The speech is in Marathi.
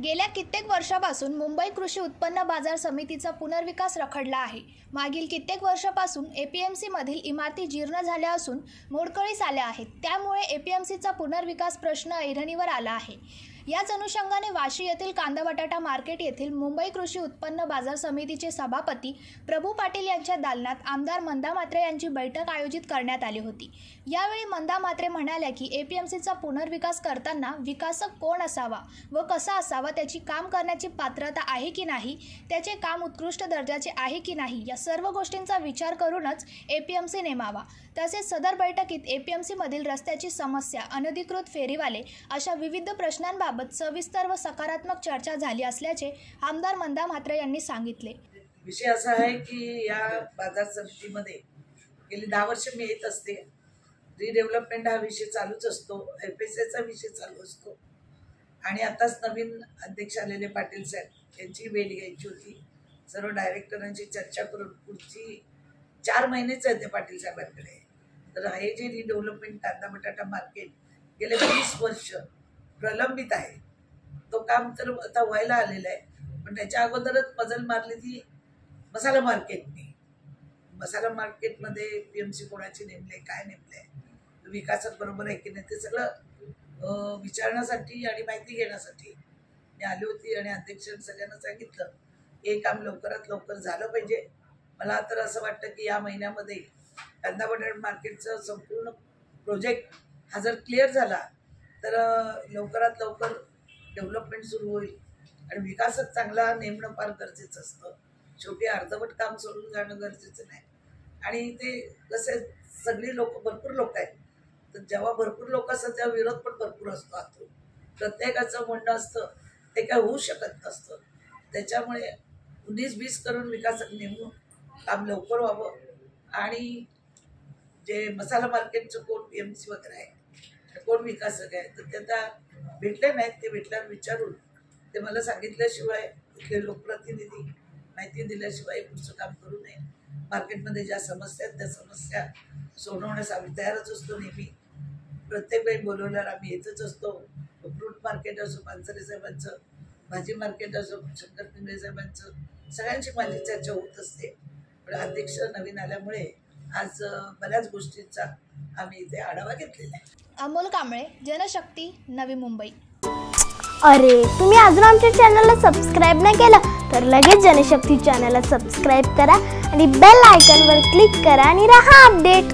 गेल्या कित्येक वर्षापासून मुंबई कृषी उत्पन्न बाजार समितीचा पुनर्विकास रखडला आहे। मागील कित्येक वर्षापासून एपीएमसी मधील इमारती जीर्ण झाल्या असून मोडकळीस आल्या आहेत। त्यामुळे एपीएमसीचा पुनर्विकास प्रश्न ऐरणीवर आला आहे। याच अनुषंगाने वाशी येथील कांदा बटाटा मार्केट येथील मुंबई कृषी उत्पन्न बाजार समितीचे सभापती प्रभू पाटील यांच्या दालनात आमदार मंदा म्हात्रे यांची बैठक आयोजित करण्यात आली होती। यावेळी मंदा म्हात्रे म्हणाल्या की एपीएमसीचा पुनर्विकास करताना विकासक कोण असावा व कसा असावा, त्याची काम करण्याची पात्रता आहे की नाही, त्याचे काम उत्कृष्ट दर्जाचे आहे की नाही, या सर्व गोष्टींचा विचार करूनच एपीएमसी नेमावा। तसेच सदर बैठकीत एपीएमसी मधील रस्त्याची समस्या, अनधिकृत फेरीवाले अशा विविध प्रश्नांबाबत सविस्तर व सकारात्मक चर्चा झाली असल्याचे आमदार मंदा म्हात्रे यांनी सांगितले। विषय असा आहे की या बाजार समितीमध्ये गेली 10 वर्ष मी येत असते। रिडेव्हलपमेंट हा विषय चालूच असतो, एफएसएचा विषय चालू असतो आणि आताच नवीन अध्यक्ष आलेले पाटील साहेब यांची भेट घ्यायची होती। सर्व डायरेक्टरांची चर्चा करून पुढची 4 महिनेच आहे ते पाटील साहेबांकडे। तर हे जे रिडेव्हलपमेंट कांदा बटाटा मार्केट गेले 20 वर्ष प्रलंबित आहे, तो काम तर आता व्हायला आलेला आहे। पण त्याच्या अगोदरच मजल मारली ती मसाला मार्केटने। मसाला मार्केटमध्ये पीएमसी कोणाची नेमले, काय नेमले, विकासात बरोबर आहे की नाही, ते सगळं विचारण्यासाठी आणि माहिती घेण्यासाठी मी आली होती आणि अध्यक्षांनी सगळ्यांना सांगितलं हे काम लवकरात लवकर झालं पाहिजे। मला तर असं वाटतं की या महिन्यामध्ये कांदा बटाटा मार्केटचं संपूर्ण प्रोजेक्ट हा जर क्लिअर झाला तर लवकरात लवकर डेव्हलपमेंट सुरू होईल आणि विकासच चांगला नेमणं फार गरजेचं असतं। शेवटी अर्धवट काम सोडून जाणं गरजेचं नाही। आणि ते कसे सगळी लोक, भरपूर लोक आहेत, तर जेव्हा भरपूर लोक असतात तेव्हा विरोध पण भरपूर असतो। आतून प्रत्येकाचं म्हणणं असतं ते काय होऊ शकत नसतं। त्याच्यामुळे 19-20 करून विकासक नेमून काम लवकर व्हावं आणि जे मसाला मार्केटचं कोण पीएमसी वगैरे आहे, कोण विकासक आहे, तर ते आता भेटले नाहीत। ते भेटल्यावर विचारून ते मला सांगितल्याशिवाय, तिथले लोकप्रतिनिधी माहिती दिल्याशिवाय पुढचं काम करू नये। मार्केटमध्ये ज्या समस्या आहेत त्या समस्या सोडवण्यास आम्ही तयारच असतो। नेहमी प्रत्येक वेळी बोलवल्यावर आम्ही येतच असतो। फ्रूट मार्केट असो, पानसरे साहेबांचं, भाजी मार्केट असो, शंकर पिंगळे साहेबांचं, सगळ्यांची माझी चर्चा होत असते। पण अध्यक्ष नवीन आल्यामुळे आज बऱ्याच गोष्टींचा आम्ही इथे आढावा घेतलेला आहे। अमोल कांबळे, जनशक्ती, नवी मुंबई। अरे, तुम्ही अजून आमच्या चॅनलला सबस्क्राइब नाही केलं तर लगेच जनशक्ती चॅनलला सबस्क्राइब करा आणि बेल आयकॉनवर क्लिक करा आणि रहा अपडेट।